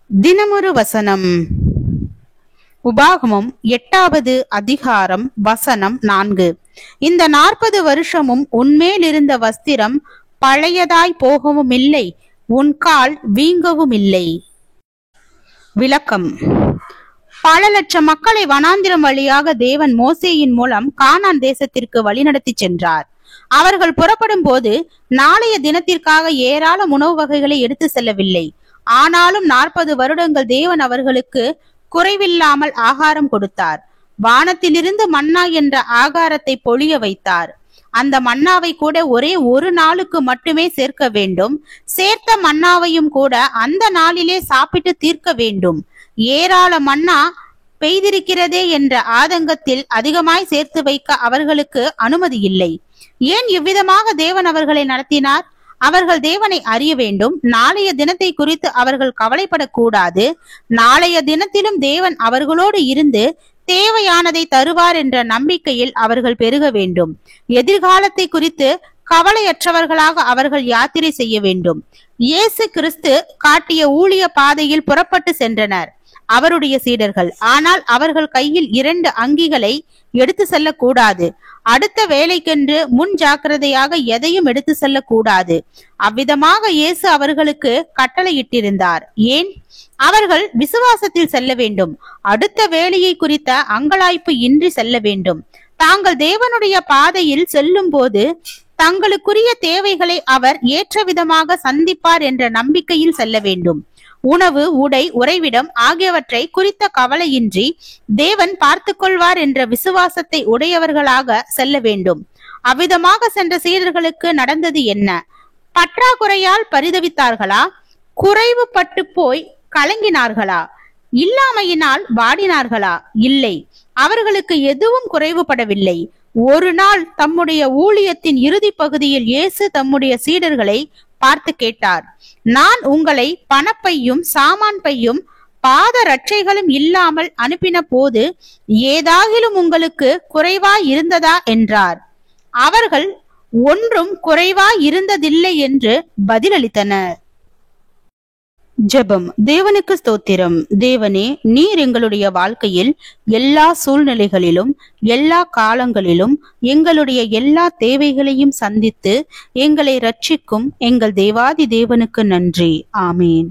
தினமொரு வசனம். உபாகமம் 8வது அதிகாரம் வசனம் 4. இந்த 40 வருஷமும் உன்மேல் இருந்த வஸ்திரம் பழையதாய் போகவும் இல்லை, உன் கால் வீங்கவும் இல்லை. விளக்கம். பல லட்சம் மக்களை வனாந்திரம் வழியாக தேவன் மோசேயின் மூலம் கானான் தேசத்திற்கு வழிநடத்தி சென்றார். அவர்கள் புறப்படும் போது நாளைய தினத்திற்காக ஏராளம் உணவு வகைகளை எடுத்து செல்லவில்லை. ஆனாலும் 40 வருடங்கள் தேவன் அவர்களுக்கு குறைவில்லாமல் ஆகாரம் கொடுத்தார். வானத்திலிருந்து மன்னா என்ற ஆகாரத்தை பொழிய வைத்தார். அந்த மன்னாவை கூட ஒரே ஒரு நாளுக்கு மட்டுமே சேர்க்க வேண்டும். சேர்த்த மன்னாவையும் கூட அந்த நாளிலே சாப்பிட்டு தீர்க்க வேண்டும். ஏராள மன்னா பெய்திருக்கிறதே என்ற ஆதங்கத்தில் அதிகமாய் சேர்த்து வைக்க அவர்களுக்கு அனுமதி இல்லை. ஏன் இவ்விதமாக தேவன் அவர்களை நடத்தினார்? அவர்கள் தேவனை அறிய வேண்டும். நாளைய தினத்தை குறித்து அவர்கள் கவலைப்படக்கூடாது. நாளைய தினத்திலும் தேவன் அவர்களோடு இருந்து தேவையானதை தருவார் என்ற நம்பிக்கையில் அவர்கள் பெருக வேண்டும். எதிர்காலத்தை குறித்து கவலையற்றவர்களாக அவர்கள் யாத்திரை செய்ய வேண்டும். இயேசு கிறிஸ்து காட்டிய ஊழிய பாதையில் புறப்பட்டு சென்றனர் அவருடைய சீடர்கள். ஆனால் அவர்கள் கையில் 2 அங்கிகளை எடுத்து செல்லக்கூடாது. அடுத்த வேலைக்கென்று முன் ஜாக்கிரதையாக எதையும் எடுத்து செல்லக்கூடாது. அவ்விதமாக இயேசு அவர்களுக்கு கட்டளையிட்டிருந்தார். ஏன்? அவர்கள் விசுவாசத்தில் செல்ல வேண்டும். அடுத்த வேலையை குறித்த அங்கலாய்ப்பு இன்றி செல்ல வேண்டும். தாங்கள் தேவனுடைய பாதையில் செல்லும் போது தங்களுக்குரிய தேவைகளை அவர் ஏற்ற விதமாக சந்திப்பார் என்ற நம்பிக்கையில் செல்ல வேண்டும். உணவு, உடை, உறைவிடம் ஆகியவற்றை குறித்த கவலையின்றி தேவன் பார்த்து கொள்வார் என்ற விசுவாசத்தை உடையவர்களாக செல்ல வேண்டும். அவ்விதமாக சென்ற சீடர்களுக்கு நடந்தது என்ன? பற்றாக்குறையால் பரிதவித்தார்களா? குறைவுபட்டு போய் கலங்கினார்களா? இல்லாமையினால் வாடினார்களா? இல்லை, அவர்களுக்கு எதுவும் குறைவுபடவில்லை. ஒரு நாள் தம்முடைய ஊழியத்தின் இறுதி பகுதியில் இயேசு தம்முடைய சீடர்களை பார்த்து கேட்டார், நான் உங்களை பணப்பையும் சாமான் பையும் பாத ரட்சைகளும் இல்லாமல் அனுப்பின போது ஏதாகிலும் உங்களுக்கு குறைவாய் இருந்ததா என்றார். அவர்கள் ஒன்றும் குறைவாய் இருந்ததில்லை என்று பதிலளித்தனர். ஜெபம். தேவனுக்கு ஸ்தோத்திரம். தேவனே, நீர் எங்களுடைய வாழ்க்கையில் எல்லா சூழ்நிலைகளிலும் எல்லா காலங்களிலும் எங்களுடைய எல்லா தேவைகளையும் சந்தித்து எங்களை ரட்சிக்கும் எங்கள் தேவாதி தேவனுக்கு நன்றி. ஆமீன்.